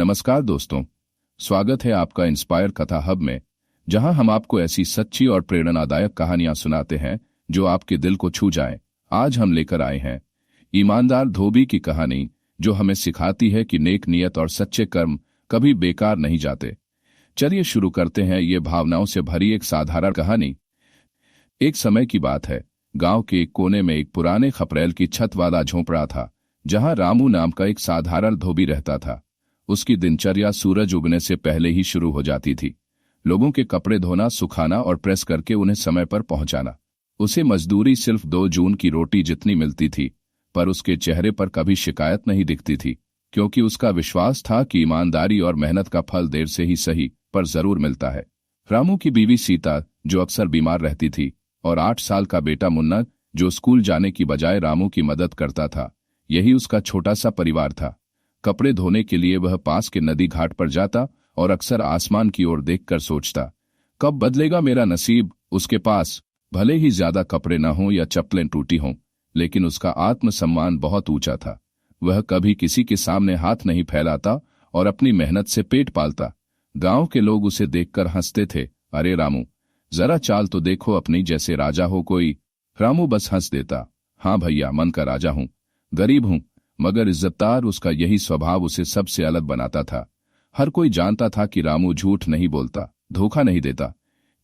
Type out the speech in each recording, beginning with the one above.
नमस्कार दोस्तों, स्वागत है आपका इंस्पायर कथा हब में, जहां हम आपको ऐसी सच्ची और प्रेरणादायक कहानियां सुनाते हैं जो आपके दिल को छू जाएं। आज हम लेकर आए हैं ईमानदार धोबी की कहानी, जो हमें सिखाती है कि नेक नियत और सच्चे कर्म कभी बेकार नहीं जाते। चलिए शुरू करते हैं ये भावनाओं से भरी एक साधारण कहानी। एक समय की बात है, गांव के एक कोने में एक पुराने खपरेल की छत वाला झोंपड़ा था, जहां रामू नाम का एक साधारण धोबी रहता था। उसकी दिनचर्या सूरज उगने से पहले ही शुरू हो जाती थी। लोगों के कपड़े धोना, सुखाना और प्रेस करके उन्हें समय पर पहुंचाना। उसे मजदूरी सिर्फ 2 जून की रोटी जितनी मिलती थी, पर उसके चेहरे पर कभी शिकायत नहीं दिखती थी, क्योंकि उसका विश्वास था कि ईमानदारी और मेहनत का फल देर से ही सही पर जरूर मिलता है। रामू की बीवी सीता, जो अक्सर बीमार रहती थी, और 8 साल का बेटा मुन्ना, जो स्कूल जाने की बजाय रामू की मदद करता था, यही उसका छोटा सा परिवार था। कपड़े धोने के लिए वह पास के नदी घाट पर जाता और अक्सर आसमान की ओर देखकर सोचता, कब बदलेगा मेरा नसीब। उसके पास भले ही ज्यादा कपड़े न हों या चप्पलें टूटी हों, लेकिन उसका आत्मसम्मान बहुत ऊंचा था। वह कभी किसी के सामने हाथ नहीं फैलाता और अपनी मेहनत से पेट पालता। गांव के लोग उसे देखकर हंसते थे, अरे रामू, जरा चाल तो देखो अपनी, जैसे राजा हो कोई। रामू बस हंस देता, हाँ भैया, मन का राजा हूं, गरीब हूं, मगर इज्जतदार। उसका यही स्वभाव उसे सबसे अलग बनाता था। हर कोई जानता था कि रामू झूठ नहीं बोलता, धोखा नहीं देता।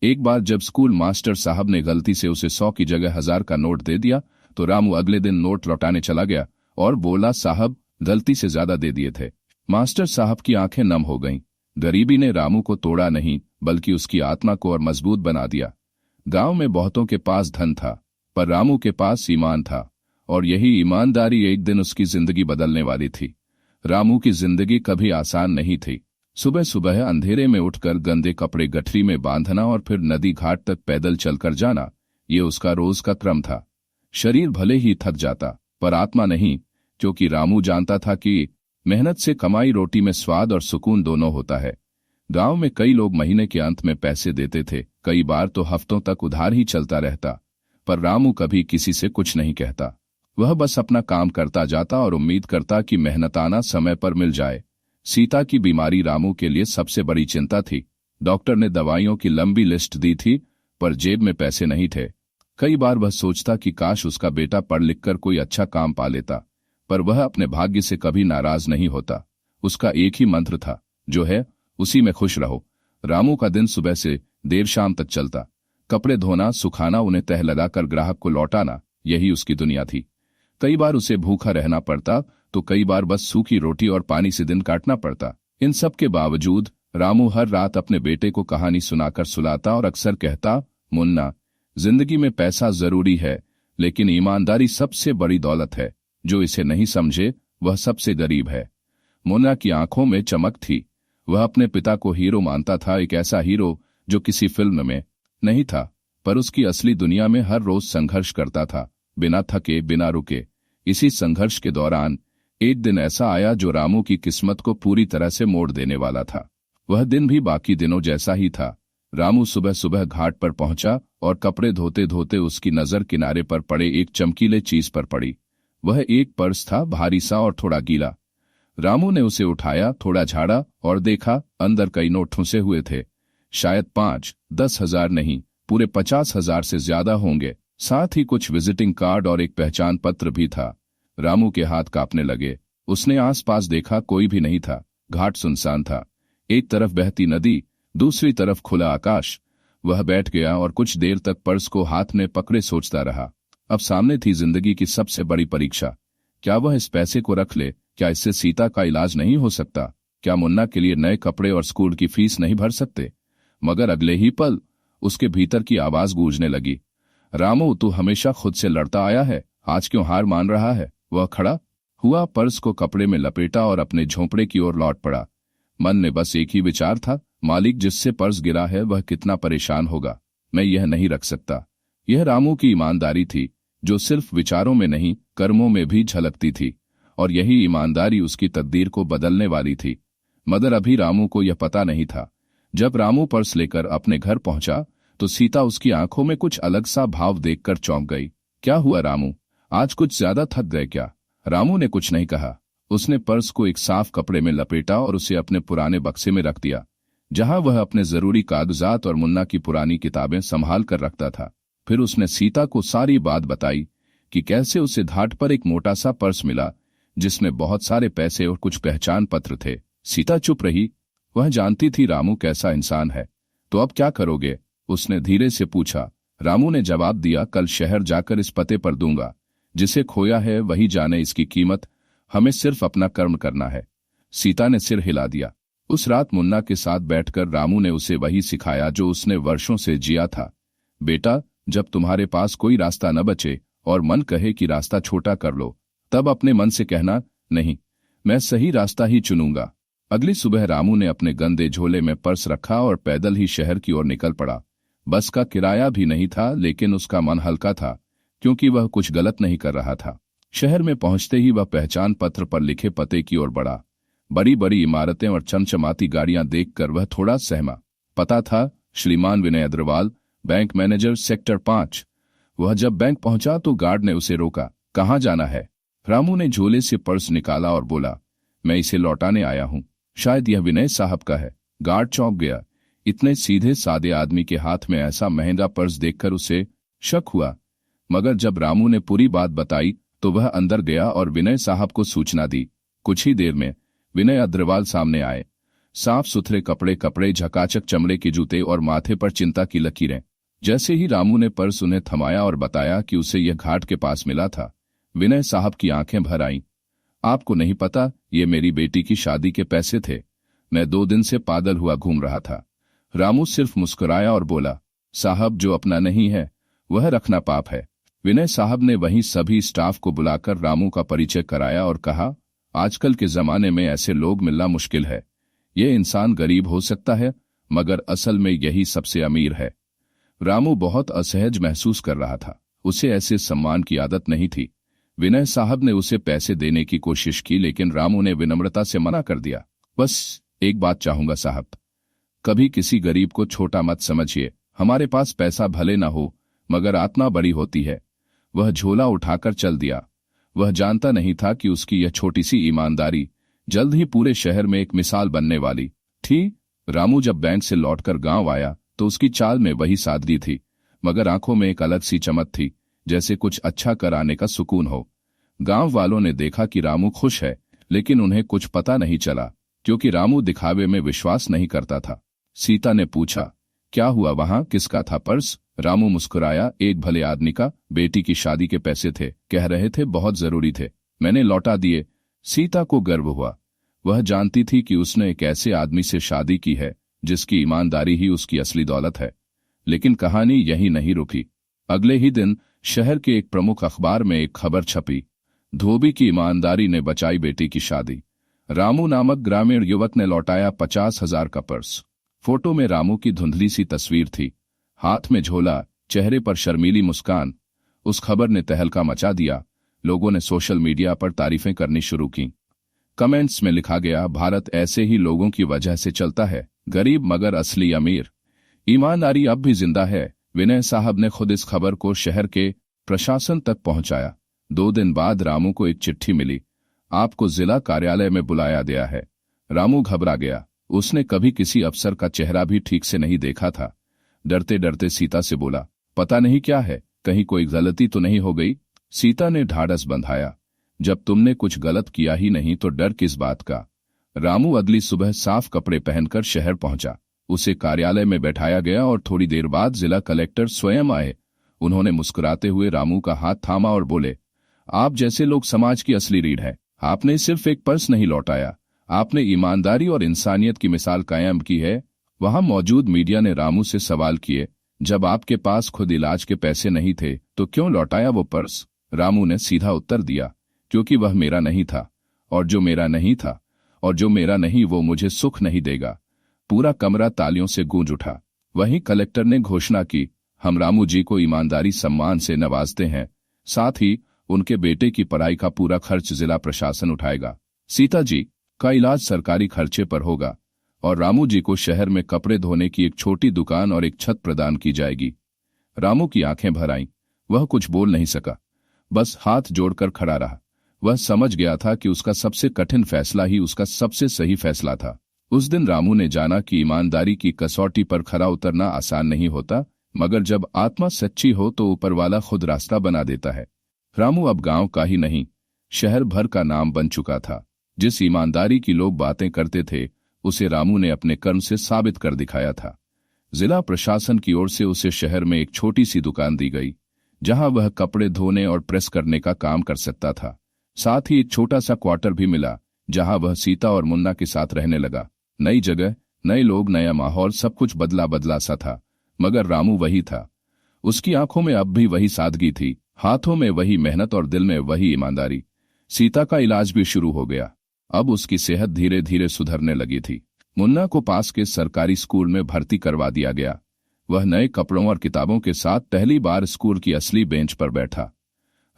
एक बार जब स्कूल मास्टर साहब ने गलती से उसे 100 की जगह 1000 का नोट दे दिया, तो रामू अगले दिन नोट लौटाने चला गया और बोला, साहब, गलती से ज्यादा दे दिए थे। मास्टर साहब की आंखें नम हो गईं। गरीबी ने रामू को तोड़ा नहीं, बल्कि उसकी आत्मा को और मजबूत बना दिया। गांव में बहुतों के पास धन था, पर रामू के पास ईमान था, और यही ईमानदारी एक दिन उसकी जिंदगी बदलने वाली थी। रामू की जिंदगी कभी आसान नहीं थी। सुबह सुबह अंधेरे में उठकर गंदे कपड़े गठरी में बांधना और फिर नदी घाट तक पैदल चलकर जाना, ये उसका रोज का क्रम था। शरीर भले ही थक जाता, पर आत्मा नहीं, क्योंकि रामू जानता था कि मेहनत से कमाई रोटी में स्वाद और सुकून दोनों होता है। गांव में कई लोग महीने के अंत में पैसे देते थे, कई बार तो हफ्तों तक उधार ही चलता रहता, पर रामू कभी किसी से कुछ नहीं कहता। वह बस अपना काम करता जाता और उम्मीद करता कि मेहनताना समय पर मिल जाए। सीता की बीमारी रामू के लिए सबसे बड़ी चिंता थी। डॉक्टर ने दवाइयों की लंबी लिस्ट दी थी, पर जेब में पैसे नहीं थे। कई बार वह सोचता कि काश उसका बेटा पढ़ लिख कर कोई अच्छा काम पा लेता, पर वह अपने भाग्य से कभी नाराज नहीं होता। उसका एक ही मंत्र था, जो है, उसी में खुश रहो। रामू का दिन सुबह से देर शाम तक चलता। कपड़े धोना, सुखाना, उन्हें तह लगाकर ग्राहक को लौटाना, यही उसकी दुनिया थी। कई बार उसे भूखा रहना पड़ता, तो कई बार बस सूखी रोटी और पानी से दिन काटना पड़ता। इन सब के बावजूद रामू हर रात अपने बेटे को कहानी सुनाकर सुलाता और अक्सर कहता, मुन्ना, जिंदगी में पैसा जरूरी है, लेकिन ईमानदारी सबसे बड़ी दौलत है। जो इसे नहीं समझे वह सबसे गरीब है। मुन्ना की आंखों में चमक थी। वह अपने पिता को हीरो मानता था, एक ऐसा हीरो जो किसी फिल्म में नहीं था, पर उसकी असली दुनिया में हर रोज संघर्ष करता था, बिना थके, बिना रुके। इसी संघर्ष के दौरान एक दिन ऐसा आया जो रामू की किस्मत को पूरी तरह से मोड़ देने वाला था। वह दिन भी बाकी दिनों जैसा ही था। रामू सुबह सुबह घाट पर पहुंचा और कपड़े धोते धोते उसकी नजर किनारे पर पड़े एक चमकीले चीज पर पड़ी। वह एक पर्स था, भारी सा और थोड़ा गीला। रामू ने उसे उठाया, थोड़ा झाड़ा और देखा, अंदर कई नोट ठुंसे हुए थे। शायद 5-10 हजार नहीं, पूरे 50,000 से ज्यादा होंगे। साथ ही कुछ विजिटिंग कार्ड और एक पहचान पत्र भी था। रामू के हाथ कांपने लगे। उसने आसपास देखा, कोई भी नहीं था। घाट सुनसान था। एक तरफ बहती नदी, दूसरी तरफ खुला आकाश। वह बैठ गया और कुछ देर तक पर्स को हाथ में पकड़े सोचता रहा। अब सामने थी जिंदगी की सबसे बड़ी परीक्षा। क्या वह इस पैसे को रख ले? क्या इससे सीता का इलाज नहीं हो सकता? क्या मुन्ना के लिए नए कपड़े और स्कूल की फीस नहीं भर सकते? मगर अगले ही पल उसके भीतर की आवाज गूंजने लगी, रामू, तू हमेशा खुद से लड़ता आया है, आज क्यों हार मान रहा है? वह खड़ा हुआ, पर्स को कपड़े में लपेटा और अपने झोंपड़े की ओर लौट पड़ा। मन में बस एक ही विचार था, मालिक, जिससे पर्स गिरा है वह कितना परेशान होगा। मैं यह नहीं रख सकता। यह रामू की ईमानदारी थी, जो सिर्फ विचारों में नहीं, कर्मों में भी झलकती थी, और यही ईमानदारी उसकी तकदीर को बदलने वाली थी। मगर अभी रामू को यह पता नहीं था। जब रामू पर्स लेकर अपने घर पहुंचा, तो सीता उसकी आंखों में कुछ अलग सा भाव देखकर चौंक गई। क्या हुआ रामू, आज कुछ ज्यादा थक गए क्या? रामू ने कुछ नहीं कहा। उसने पर्स को एक साफ कपड़े में लपेटा और उसे अपने पुराने बक्से में रख दिया, जहां वह अपने जरूरी कागजात और मुन्ना की पुरानी किताबें संभाल कर रखता था। फिर उसने सीता को सारी बात बताई कि कैसे उसे घाट पर एक मोटा सा पर्स मिला जिसमें बहुत सारे पैसे और कुछ पहचान पत्र थे। सीता चुप रही। वह जानती थी रामू कैसा इंसान है। तो अब क्या करोगे? उसने धीरे से पूछा। रामू ने जवाब दिया, कल शहर जाकर इस पते पर दूंगा। जिसे खोया है वही जाने इसकी कीमत। हमें सिर्फ अपना कर्म करना है। सीता ने सिर हिला दिया। उस रात मुन्ना के साथ बैठकर रामू ने उसे वही सिखाया जो उसने वर्षों से जिया था। बेटा, जब तुम्हारे पास कोई रास्ता न बचे और मन कहे कि रास्ता छोटा कर लो, तब अपने मन से कहना, नहीं, मैं सही रास्ता ही चुनूंगा। अगली सुबह रामू ने अपने गंदे झोले में पर्स रखा और पैदल ही शहर की ओर निकल पड़ा। बस का किराया भी नहीं था, लेकिन उसका मन हल्का था क्योंकि वह कुछ गलत नहीं कर रहा था। शहर में पहुंचते ही वह पहचान पत्र पर लिखे पते की ओर बढ़ा। बड़ी बड़ी इमारतें और चमचमाती गाड़ियां देखकर वह थोड़ा सहमा। पता था श्रीमान विनय अग्रवाल, बैंक मैनेजर, सेक्टर 5। वह जब बैंक पहुंचा तो गार्ड ने उसे रोका। कहाँ जाना है? रामू ने झोले से पर्स निकाला और बोला, मैं इसे लौटाने आया हूं। शायद यह विनय साहब का है। गार्ड चौंक गया। इतने सीधे सादे आदमी के हाथ में ऐसा महंगा पर्स देखकर उसे शक हुआ, मगर जब रामू ने पूरी बात बताई तो वह अंदर गया और विनय साहब को सूचना दी। कुछ ही देर में विनय अग्रवाल सामने आए। साफ सुथरे कपड़े, झकाचक चमड़े के जूते और माथे पर चिंता की लकीरें। जैसे ही रामू ने पर्स उन्हें थमाया और बताया कि उसे यह घाट के पास मिला था, विनय साहब की आंखें भर आईं। आपको नहीं पता, ये मेरी बेटी की शादी के पैसे थे। मैं 2 दिन से पागल हुआ घूम रहा था। रामू सिर्फ मुस्कुराया और बोला, साहब, जो अपना नहीं है वह रखना पाप है। विनय साहब ने वहीं सभी स्टाफ को बुलाकर रामू का परिचय कराया और कहा, आजकल के जमाने में ऐसे लोग मिलना मुश्किल है। ये इंसान गरीब हो सकता है, मगर असल में यही सबसे अमीर है। रामू बहुत असहज महसूस कर रहा था। उसे ऐसे सम्मान की आदत नहीं थी। विनय साहब ने उसे पैसे देने की कोशिश की, लेकिन रामू ने विनम्रता से मना कर दिया। बस एक बात चाहूंगा साहब, कभी किसी गरीब को छोटा मत समझिए। हमारे पास पैसा भले ना हो, मगर आत्मा बड़ी होती है। वह झोला उठाकर चल दिया। वह जानता नहीं था कि उसकी यह छोटी सी ईमानदारी जल्द ही पूरे शहर में एक मिसाल बनने वाली थी। रामू जब बैंक से लौटकर गांव आया तो उसकी चाल में वही सादगी थी, मगर आंखों में एक अलग सी चमक थी, जैसे कुछ अच्छा कराने का सुकून हो। गांव वालों ने देखा कि रामू खुश है, लेकिन उन्हें कुछ पता नहीं चला, क्योंकि रामू दिखावे में विश्वास नहीं करता था। सीता ने पूछा, क्या हुआ वहां? किसका था पर्स? रामू मुस्कुराया, एक भले आदमी का। बेटी की शादी के पैसे थे, कह रहे थे बहुत जरूरी थे, मैंने लौटा दिए। सीता को गर्व हुआ। वह जानती थी कि उसने एक ऐसे आदमी से शादी की है जिसकी ईमानदारी ही उसकी असली दौलत है। लेकिन कहानी यही नहीं रुकी। अगले ही दिन शहर के एक प्रमुख अखबार में एक खबर छपी, धोबी की ईमानदारी ने बचाई बेटी की शादी। रामू नामक ग्रामीण युवक ने लौटाया 50,000 का पर्स। फोटो में रामू की धुंधली सी तस्वीर थी, हाथ में झोला, चेहरे पर शर्मीली मुस्कान। उस खबर ने तहलका मचा दिया। लोगों ने सोशल मीडिया पर तारीफें करनी शुरू की। कमेंट्स में लिखा गया, भारत ऐसे ही लोगों की वजह से चलता है, गरीब मगर असली अमीर। ईमानदारी अब भी जिंदा है। विनय साहब ने खुद इस खबर को शहर के प्रशासन तक पहुंचाया। 2 दिन बाद रामू को एक चिट्ठी मिली, आपको जिला कार्यालय में बुलाया गया है। रामू घबरा गया। उसने कभी किसी अफसर का चेहरा भी ठीक से नहीं देखा था। डरते डरते सीता से बोला, पता नहीं क्या है, कहीं कोई गलती तो नहीं हो गई? सीता ने ढाढ़स बंधाया, जब तुमने कुछ गलत किया ही नहीं तो डर किस बात का? रामू अगली सुबह साफ कपड़े पहनकर शहर पहुंचा। उसे कार्यालय में बैठाया गया और थोड़ी देर बाद जिला कलेक्टर स्वयं आए। उन्होंने मुस्कुराते हुए रामू का हाथ थामा और बोले, आप जैसे लोग समाज की असली रीढ़ है। आपने सिर्फ एक पर्स नहीं लौटाया, आपने ईमानदारी और इंसानियत की मिसाल कायम की है। वहां मौजूद मीडिया ने रामू से सवाल किए, जब आपके पास खुद इलाज के पैसे नहीं थे तो क्यों लौटाया वो पर्स? रामू ने सीधा उत्तर दिया, क्योंकि वह मेरा नहीं था, और जो मेरा नहीं था और जो मेरा नहीं वो मुझे सुख नहीं देगा। पूरा कमरा तालियों से गूंज उठा। वहीं कलेक्टर ने घोषणा की, हम रामू जी को ईमानदारी सम्मान से नवाजते हैं, साथ ही उनके बेटे की पढ़ाई का पूरा खर्च जिला प्रशासन उठाएगा। सीता जी का इलाज सरकारी खर्चे पर होगा और रामू जी को शहर में कपड़े धोने की एक छोटी दुकान और एक छत प्रदान की जाएगी। रामू की आंखें भर आईं। वह कुछ बोल नहीं सका, बस हाथ जोड़कर खड़ा रहा। वह समझ गया था कि उसका सबसे कठिन फैसला ही उसका सबसे सही फैसला था। उस दिन रामू ने जाना कि ईमानदारी की कसौटी पर खरा उतरना आसान नहीं होता, मगर जब आत्मा सच्ची हो तो ऊपर वाला खुद रास्ता बना देता है। रामू अब गांव का ही नहीं, शहर भर का नाम बन चुका था। जिस ईमानदारी की लोग बातें करते थे, उसे रामू ने अपने कर्म से साबित कर दिखाया था। जिला प्रशासन की ओर से उसे शहर में एक छोटी सी दुकान दी गई, जहां वह कपड़े धोने और प्रेस करने का काम कर सकता था। साथ ही एक छोटा सा क्वार्टर भी मिला, जहां वह सीता और मुन्ना के साथ रहने लगा। नई जगह, नए लोग, नया माहौल, सब कुछ बदला बदला सा था, मगर रामू वही था। उसकी आंखों में अब भी वही सादगी थी, हाथों में वही मेहनत और दिल में वही ईमानदारी। सीता का इलाज भी शुरू हो गया। अब उसकी सेहत धीरे धीरे सुधरने लगी थी। मुन्ना को पास के सरकारी स्कूल में भर्ती करवा दिया गया। वह नए कपड़ों और किताबों के साथ पहली बार स्कूल की असली बेंच पर बैठा।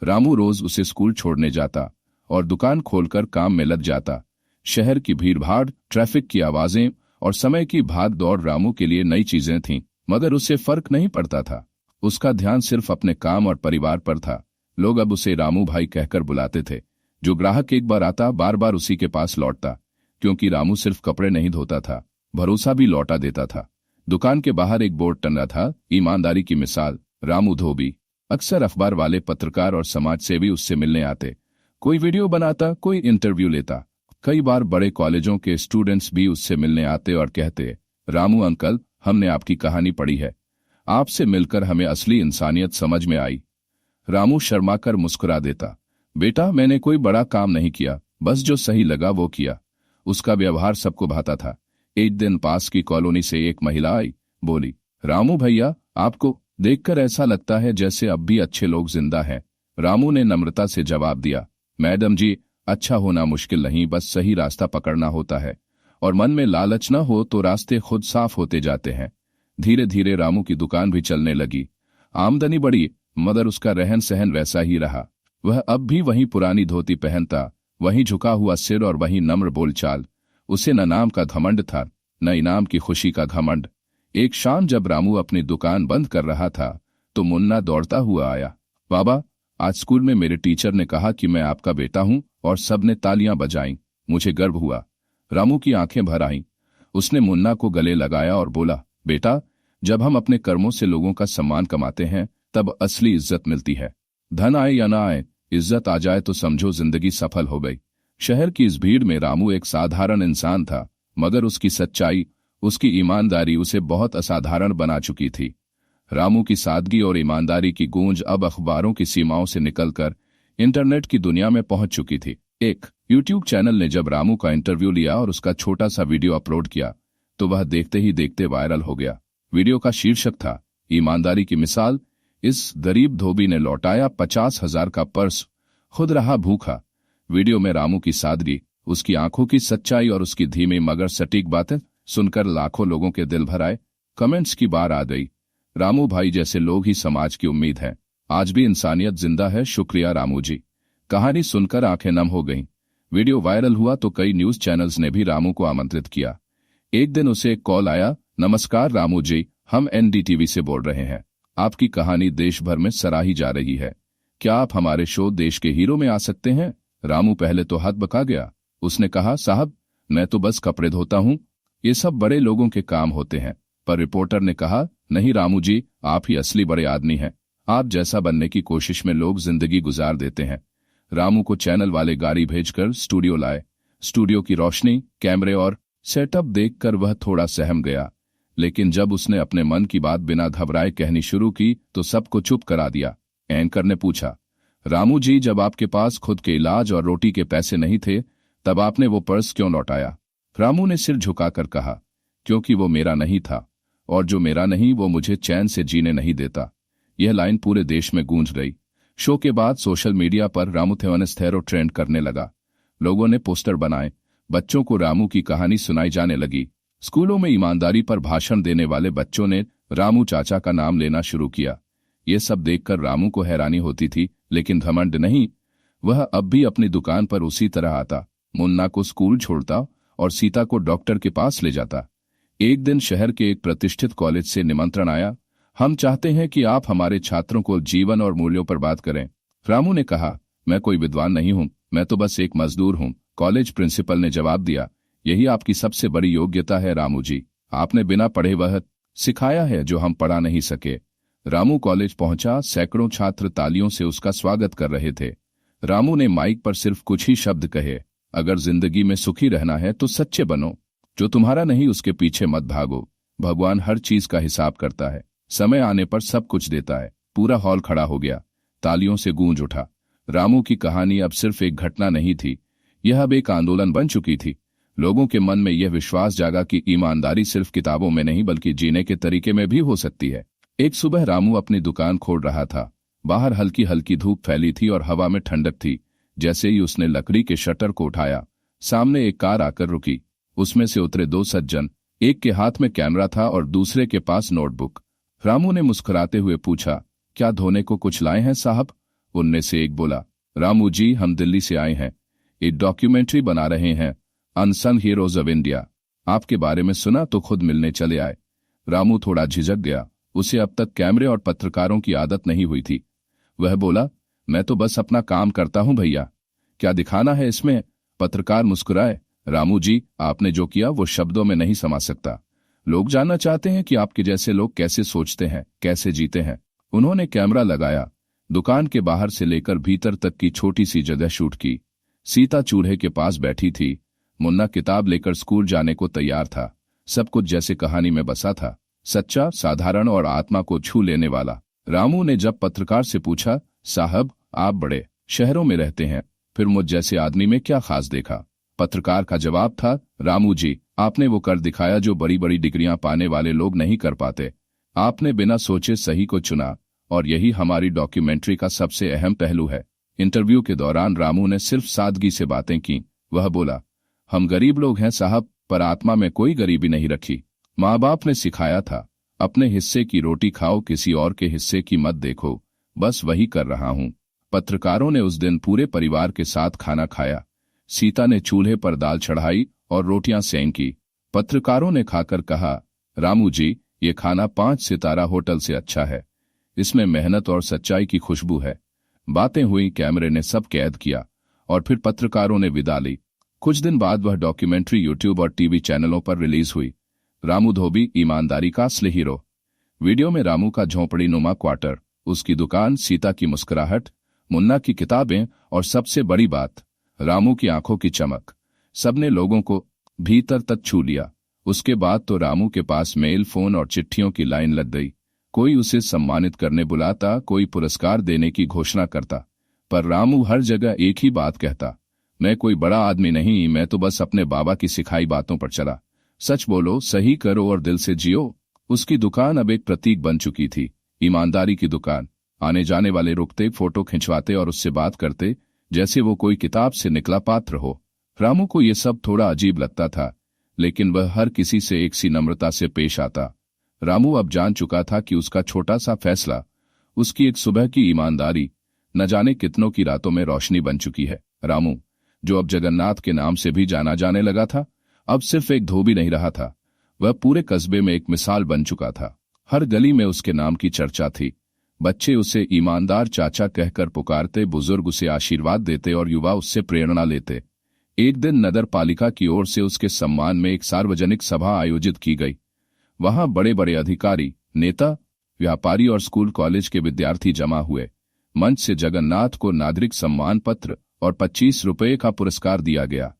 रामू रोज उसे स्कूल छोड़ने जाता और दुकान खोलकर काम में लग जाता। शहर की भीड़भाड़, ट्रैफिक की आवाजें और समय की भाग दौड़ रामू के लिए नई चीजें थीं, मगर उससे फर्क नहीं पड़ता था। उसका ध्यान सिर्फ अपने काम और परिवार पर था। लोग अब उसे रामू भाई कहकर बुलाते थे। जो ग्राहक एक बार आता, बार बार उसी के पास लौटता, क्योंकि रामू सिर्फ कपड़े नहीं धोता था, भरोसा भी लौटा देता था। दुकान के बाहर एक बोर्ड टंगा था, ईमानदारी की मिसाल, रामू धोबी। अक्सर अखबार वाले, पत्रकार और समाज सेवी उससे मिलने आते। कोई वीडियो बनाता, कोई इंटरव्यू लेता। कई बार बड़े कॉलेजों के स्टूडेंट्स भी उससे मिलने आते और कहते, रामू अंकल, हमने आपकी कहानी पढ़ी है, आपसे मिलकर हमें असली इंसानियत समझ में आई। रामू शर्माकर मुस्कुरा देता, बेटा, मैंने कोई बड़ा काम नहीं किया, बस जो सही लगा वो किया। उसका व्यवहार सबको भाता था। एक दिन पास की कॉलोनी से एक महिला आई, बोली, रामू भैया, आपको देखकर ऐसा लगता है जैसे अब भी अच्छे लोग जिंदा हैं। रामू ने नम्रता से जवाब दिया, मैडम जी, अच्छा होना मुश्किल नहीं, बस सही रास्ता पकड़ना होता है, और मन में लालच न हो तो रास्ते खुद साफ होते जाते हैं। धीरे धीरे रामू की दुकान भी चलने लगी। आमदनी बढ़ी, मगर उसका रहन सहन वैसा ही रहा। वह अब भी वही पुरानी धोती पहनता, वही झुका हुआ सिर और वही नम्र बोलचाल। उसे न नाम का घमंड था, न इनाम की खुशी का घमंड। एक शाम जब रामू अपनी दुकान बंद कर रहा था, तो मुन्ना दौड़ता हुआ आया, बाबा, आज स्कूल में मेरे टीचर ने कहा कि मैं आपका बेटा हूं, और सबने तालियां बजाईं। मुझे गर्व हुआ। रामू की आंखें भर आईं। उसने मुन्ना को गले लगाया और बोला, बेटा, जब हम अपने कर्मों से लोगों का सम्मान कमाते हैं, तब असली इज्जत मिलती है। धन आए या ना आए, इज्जत आ जाए तो समझो जिंदगी सफल हो गई। शहर की इस भीड़ में रामू एक साधारण इंसान था, मगर उसकी सच्चाई, उसकी ईमानदारी उसे बहुत असाधारण बना चुकी थी। रामू की सादगी और ईमानदारी की गूंज अब अखबारों की सीमाओं से निकलकर इंटरनेट की दुनिया में पहुंच चुकी थी। एक यूट्यूब चैनल ने जब रामू का इंटरव्यू लिया और उसका छोटा सा वीडियो अपलोड किया, तो वह देखते ही देखते वायरल हो गया। वीडियो का शीर्षक था, ईमानदारी की मिसाल, इस गरीब धोबी ने लौटाया 50,000 का पर्स, खुद रहा भूखा। वीडियो में रामू की सादगी, उसकी आंखों की सच्चाई और उसकी धीमी मगर सटीक बातें सुनकर लाखों लोगों के दिल भर आए। कमेंट्स की बार आ गई, रामू भाई जैसे लोग ही समाज की उम्मीद है, आज भी इंसानियत जिंदा है, शुक्रिया रामू जी। कहानी सुनकर आंखें नम हो गईं। वीडियो वायरल हुआ तो कई न्यूज चैनल्स ने भी रामू को आमंत्रित किया। एक दिन उसे एक कॉल आया, नमस्कार रामू जी, हम एनडीटीवी से बोल रहे हैं, आपकी कहानी देश भर में सराही जा रही है, क्या आप हमारे शो देश के हीरो में आ सकते हैं? रामू पहले तो हकबका गया। उसने कहा, साहब, मैं तो बस कपड़े धोता हूं, ये सब बड़े लोगों के काम होते हैं। पर रिपोर्टर ने कहा, नहीं रामू जी, आप ही असली बड़े आदमी हैं, आप जैसा बनने की कोशिश में लोग जिंदगी गुजार देते हैं। रामू को चैनल वाले गाड़ी भेजकर स्टूडियो लाए। स्टूडियो की रोशनी, कैमरे और सेटअप देखकर वह थोड़ा सहम गया, लेकिन जब उसने अपने मन की बात बिना घबराए कहनी शुरू की तो सबको चुप करा दिया। एंकर ने पूछा, रामू जी, जब आपके पास खुद के इलाज और रोटी के पैसे नहीं थे, तब आपने वो पर्स क्यों लौटाया? रामू ने सिर झुकाकर कहा, क्योंकि वो मेरा नहीं था, और जो मेरा नहीं वो मुझे चैन से जीने नहीं देता। यह लाइन पूरे देश में गूंज गई। शो के बाद सोशल मीडिया पर रामू थेरो ट्रेंड करने लगा। लोगों ने पोस्टर बनाए, बच्चों को रामू की कहानी सुनाई जाने लगी। स्कूलों में ईमानदारी पर भाषण देने वाले बच्चों ने रामू चाचा का नाम लेना शुरू किया। ये सब देखकर रामू को हैरानी होती थी, लेकिन घमंड नहीं। वह अब भी अपनी दुकान पर उसी तरह आता, मुन्ना को स्कूल छोड़ता और सीता को डॉक्टर के पास ले जाता। एक दिन शहर के एक प्रतिष्ठित कॉलेज से निमंत्रण आया, हम चाहते हैं कि आप हमारे छात्रों को जीवन और मूल्यों पर बात करें। रामू ने कहा, मैं कोई विद्वान नहीं हूं, मैं तो बस एक मजदूर हूँ, कॉलेज प्रिंसिपल ने जवाब दिया। यही आपकी सबसे बड़ी योग्यता है रामू जी, आपने बिना पढ़े वह सिखाया है जो हम पढ़ा नहीं सके। रामू कॉलेज पहुंचा, सैकड़ों छात्र तालियों से उसका स्वागत कर रहे थे। रामू ने माइक पर सिर्फ कुछ ही शब्द कहे, अगर जिंदगी में सुखी रहना है तो सच्चे बनो, जो तुम्हारा नहीं उसके पीछे मत भागो। भगवान हर चीज का हिसाब करता है, समय आने पर सब कुछ देता है। पूरा हॉल खड़ा हो गया, तालियों से गूंज उठा। रामू की कहानी अब सिर्फ एक घटना नहीं थी, यह अब एक आंदोलन बन चुकी थी। लोगों के मन में यह विश्वास जागा कि ईमानदारी सिर्फ किताबों में नहीं बल्कि जीने के तरीके में भी हो सकती है। एक सुबह रामू अपनी दुकान खोल रहा था। बाहर हल्की हल्की धूप फैली थी और हवा में ठंडक थी। जैसे ही उसने लकड़ी के शटर को उठाया, सामने एक कार आकर रुकी। उसमें से उतरे दो सज्जन, एक के हाथ में कैमरा था और दूसरे के पास नोटबुक। रामू ने मुस्कुराते हुए पूछा, क्या धोने को कुछ लाए हैं साहब? उनमें से एक बोला, रामू जी, हम दिल्ली से आए हैं, एक डॉक्यूमेंट्री बना रहे हैं, अनसंग हीरोज ऑफ इंडिया। आपके बारे में सुना तो खुद मिलने चले आए। रामू थोड़ा झिझक गया, उसे अब तक कैमरे और पत्रकारों की आदत नहीं हुई थी। वह बोला, मैं तो बस अपना काम करता हूं भैया, क्या दिखाना है इसमें? पत्रकार मुस्कुराए, रामू जी, आपने जो किया वो शब्दों में नहीं समा सकता। लोग जानना चाहते हैं कि आपके जैसे लोग कैसे सोचते हैं, कैसे जीते हैं। उन्होंने कैमरा लगाया, दुकान के बाहर से लेकर भीतर तक की छोटी सी जगह शूट की। सीता चूल्हे के पास बैठी थी, मुन्ना किताब लेकर स्कूल जाने को तैयार था। सब कुछ जैसे कहानी में बसा था, सच्चा, साधारण और आत्मा को छू लेने वाला। रामू ने जब पत्रकार से पूछा, साहब, आप बड़े शहरों में रहते हैं, फिर मुझ जैसे आदमी में क्या खास देखा? पत्रकार का जवाब था, रामू जी, आपने वो कर दिखाया जो बड़ी बड़ी डिग्रियां पाने वाले लोग नहीं कर पाते। आपने बिना सोचे सही को चुना, और यही हमारी डॉक्यूमेंट्री का सबसे अहम पहलू है। इंटरव्यू के दौरान रामू ने सिर्फ सादगी से बातें की। वह बोला, हम गरीब लोग हैं साहब, पर आत्मा में कोई गरीबी नहीं रखी। माँ बाप ने सिखाया था, अपने हिस्से की रोटी खाओ, किसी और के हिस्से की मत देखो, बस वही कर रहा हूँ। पत्रकारों ने उस दिन पूरे परिवार के साथ खाना खाया। सीता ने चूल्हे पर दाल चढ़ाई और रोटियां सेंकी। पत्रकारों ने खाकर कहा, रामू जी, ये खाना 5 सितारा होटल से अच्छा है, इसमें मेहनत और सच्चाई की खुशबू है। बातें हुई, कैमरे ने सब कैद किया और फिर पत्रकारों ने विदा ली। कुछ दिन बाद वह डॉक्यूमेंट्री यूट्यूब और टीवी चैनलों पर रिलीज हुई। रामू धोबी, ईमानदारी का असली हीरो। वीडियो में रामू का झोंपड़ी नुमा क्वार्टर, उसकी दुकान, सीता की मुस्कुराहट, मुन्ना की किताबें और सबसे बड़ी बात, रामू की आंखों की चमक। सबने लोगों को भीतर तक छू लिया। उसके बाद तो रामू के पास मेल, फोन और चिट्ठियों की लाइन लग गई। कोई उसे सम्मानित करने बुलाता, कोई पुरस्कार देने की घोषणा करता, पर रामू हर जगह एक ही बात कहता, मैं कोई बड़ा आदमी नहीं, मैं तो बस अपने बाबा की सिखाई बातों पर चला। सच बोलो, सही करो और दिल से जियो। उसकी दुकान अब एक प्रतीक बन चुकी थी, ईमानदारी की दुकान। आने जाने वाले रुकते, फोटो खिंचवाते और उससे बात करते जैसे वो कोई किताब से निकला पात्र हो। रामू को ये सब थोड़ा अजीब लगता था, लेकिन वह हर किसी से एक सी नम्रता से पेश आता। रामू अब जान चुका था कि उसका छोटा सा फैसला, उसकी एक सुबह की ईमानदारी, न जाने कितनों की रातों में रोशनी बन चुकी है। रामू, जो अब जगन्नाथ के नाम से भी जाना जाने लगा था, अब सिर्फ एक धोबी नहीं रहा था, वह पूरे कस्बे में एक मिसाल बन चुका था। हर गली में उसके नाम की चर्चा थी। बच्चे उसे ईमानदार चाचा कहकर पुकारते, बुजुर्ग उसे आशीर्वाद देते और युवा उससे प्रेरणा लेते। एक दिन नगर पालिका की ओर से उसके सम्मान में एक सार्वजनिक सभा आयोजित की गई। वहां बड़े बड़े अधिकारी, नेता, व्यापारी और स्कूल कॉलेज के विद्यार्थी जमा हुए। मंच से जगन्नाथ को नागरिक सम्मान पत्र और 25 रुपये का पुरस्कार दिया गया,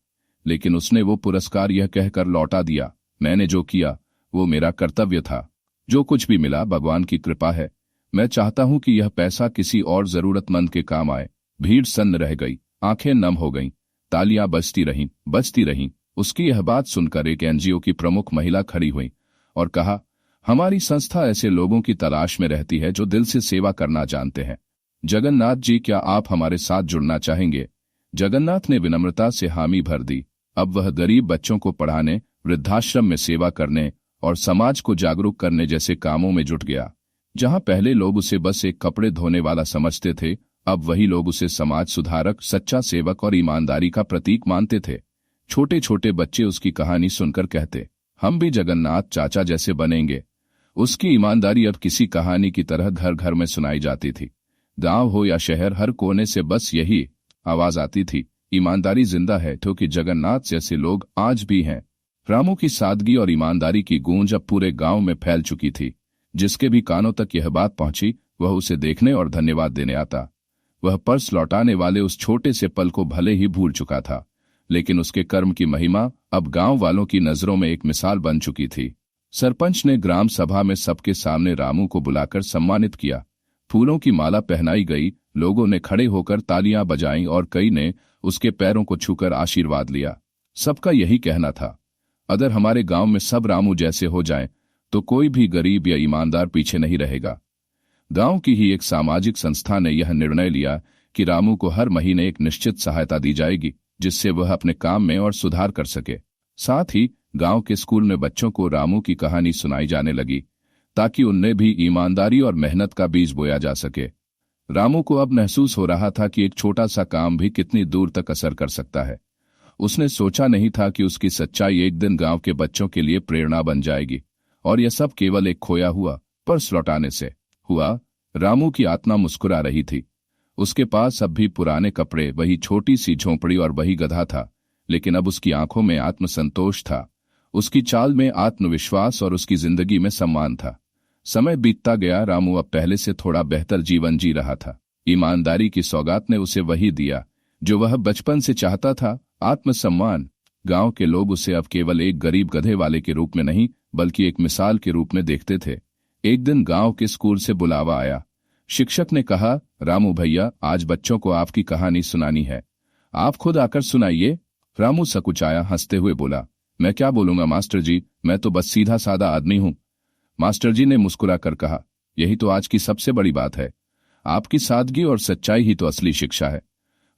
लेकिन उसने वो पुरस्कार यह कहकर लौटा दिया, मैंने जो किया वो मेरा कर्तव्य था। जो कुछ भी मिला भगवान की कृपा है। मैं चाहता हूं कि यह पैसा किसी और जरूरतमंद के काम आए। भीड़ सन्न रह गई, आंखें नम हो गईं, तालियां बजती रहीं। उसकी यह बात सुनकर एक एनजीओ की प्रमुख महिला खड़ी हुई और कहा, हमारी संस्था ऐसे लोगों की तलाश में रहती है जो दिल से सेवा करना जानते हैं। जगन्नाथ जी, क्या आप हमारे साथ जुड़ना चाहेंगे? जगन्नाथ ने विनम्रता से हामी भर दी। अब वह गरीब बच्चों को पढ़ाने, वृद्धाश्रम में सेवा करने और समाज को जागरूक करने जैसे कामों में जुट गया। जहां पहले लोग उसे बस एक कपड़े धोने वाला समझते थे, अब वही लोग उसे समाज सुधारक, सच्चा सेवक और ईमानदारी का प्रतीक मानते थे। छोटे छोटे बच्चे उसकी कहानी सुनकर कहते, हम भी जगन्नाथ चाचा जैसे बनेंगे। उसकी ईमानदारी अब किसी कहानी की तरह घर घर में सुनाई जाती थी। गांव हो या शहर, हर कोने से बस यही आवाज आती थी, ईमानदारी जिंदा है क्योंकि जगन्नाथ जैसे लोग आज भी हैं। रामू की सादगी और ईमानदारी की गूंज अब पूरे गांव में फैल चुकी थी। जिसके भी कानों तक यह बात पहुंची वह उसे देखने और धन्यवाद देने आता। वह पर्स लौटाने वाले उस छोटे से पल को भले ही भूल चुका था, लेकिन उसके कर्म की महिमा अब गांव वालों की नजरों में एक मिसाल बन चुकी थी। सरपंच ने ग्राम सभा में सबके सामने रामू को बुलाकर सम्मानित किया। फूलों की माला पहनाई गई, लोगों ने खड़े होकर तालियां बजाईं और कई ने उसके पैरों को छूकर आशीर्वाद लिया। सबका यही कहना था, अगर हमारे गांव में सब रामू जैसे हो जाएं, तो कोई भी गरीब या ईमानदार पीछे नहीं रहेगा। गांव की ही एक सामाजिक संस्था ने यह निर्णय लिया कि रामू को हर महीने एक निश्चित सहायता दी जाएगी, जिससे वह अपने काम में और सुधार कर सके। साथ ही गांव के स्कूल में बच्चों को रामू की कहानी सुनाई जाने लगी, ताकि उनमें भी ईमानदारी और मेहनत का बीज बोया जा सके। रामू को अब महसूस हो रहा था कि एक छोटा सा काम भी कितनी दूर तक असर कर सकता है। उसने सोचा नहीं था कि उसकी सच्चाई एक दिन गांव के बच्चों के लिए प्रेरणा बन जाएगी, और यह सब केवल एक खोया हुआ पर्स लौटाने से हुआ। रामू की आत्मा मुस्कुरा रही थी। उसके पास अब भी पुराने कपड़े, वही छोटी सी झोंपड़ी और वही गधा था, लेकिन अब उसकी आंखों में आत्मसंतोष था, उसकी चाल में आत्मविश्वास और उसकी जिंदगी में सम्मान था। समय बीतता गया, रामू अब पहले से थोड़ा बेहतर जीवन जी रहा था। ईमानदारी की सौगात ने उसे वही दिया जो वह बचपन से चाहता था, आत्मसम्मान। गांव के लोग उसे अब केवल एक गरीब गधे वाले के रूप में नहीं, बल्कि एक मिसाल के रूप में देखते थे। एक दिन गांव के स्कूल से बुलावा आया। शिक्षक ने कहा, रामू भैया, आज बच्चों को आपकी कहानी सुनानी है, आप खुद आकर सुनाइए। रामू सकुचाया, हंसते हुए बोला, मैं क्या बोलूंगा मास्टर जी, मैं तो बस सीधा सादा आदमी हूं। मास्टर जी ने मुस्कुराकर कहा, यही तो आज की सबसे बड़ी बात है, आपकी सादगी और सच्चाई ही तो असली शिक्षा है।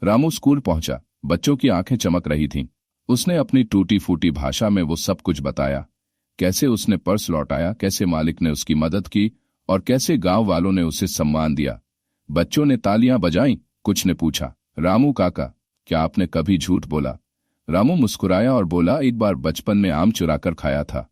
रामू स्कूल पहुंचा। बच्चों की आंखें चमक रही थीं। उसने अपनी टूटी फूटी भाषा में वो सब कुछ बताया, कैसे उसने पर्स लौटाया, कैसे मालिक ने उसकी मदद की और कैसे गांव वालों ने उसे सम्मान दिया। बच्चों ने तालियां बजाईं। कुछ ने पूछा, रामू काका, क्या आपने कभी झूठ बोला? रामू मुस्कुराया और बोला, एक बार बचपन में आम चुराकर खाया था।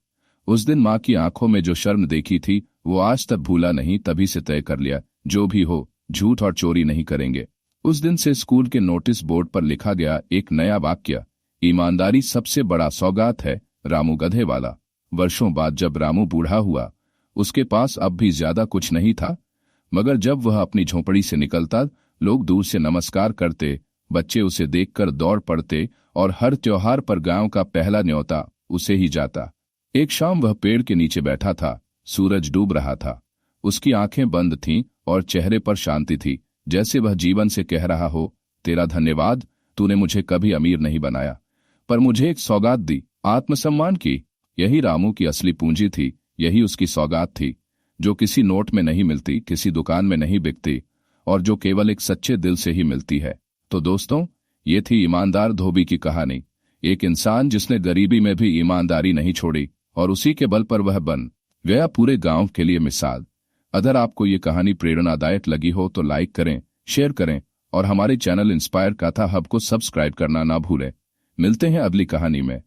उस दिन माँ की आंखों में जो शर्म देखी थी वो आज तक भूला नहीं। तभी से तय कर लिया, जो भी हो झूठ और चोरी नहीं करेंगे। उस दिन से स्कूल के नोटिस बोर्ड पर लिखा गया एक नया वाक्य, ईमानदारी सबसे बड़ा सौगात है, रामू गधे वाला। वर्षों बाद जब रामू बूढ़ा हुआ, उसके पास अब भी ज्यादा कुछ नहीं था, मगर जब वह अपनी झोंपड़ी से निकलता, लोग दूर से नमस्कार करते, बच्चे उसे देखकर दौड़ पड़ते और हर त्योहार पर गांव का पहला न्योता उसे ही जाता। एक शाम वह पेड़ के नीचे बैठा था। सूरज डूब रहा था। उसकी आंखें बंद थीं और चेहरे पर शांति थी, जैसे वह जीवन से कह रहा हो, तेरा धन्यवाद, तूने मुझे कभी अमीर नहीं बनाया, पर मुझे एक सौगात दी, आत्मसम्मान की। यही रामू की असली पूंजी थी, यही उसकी सौगात थी, जो किसी नोट में नहीं मिलती, किसी दुकान में नहीं बिकती, और जो केवल एक सच्चे दिल से ही मिलती है। तो दोस्तों, ये थी ईमानदार धोबी की कहानी। एक इंसान जिसने गरीबी में भी ईमानदारी नहीं छोड़ी, और उसी के बल पर वह बन गया पूरे गांव के लिए मिसाल। अगर आपको ये कहानी प्रेरणादायक लगी हो तो लाइक करें, शेयर करें और हमारे चैनल इंस्पायर कथा हब को सब्सक्राइब करना ना भूलें। मिलते हैं अगली कहानी में।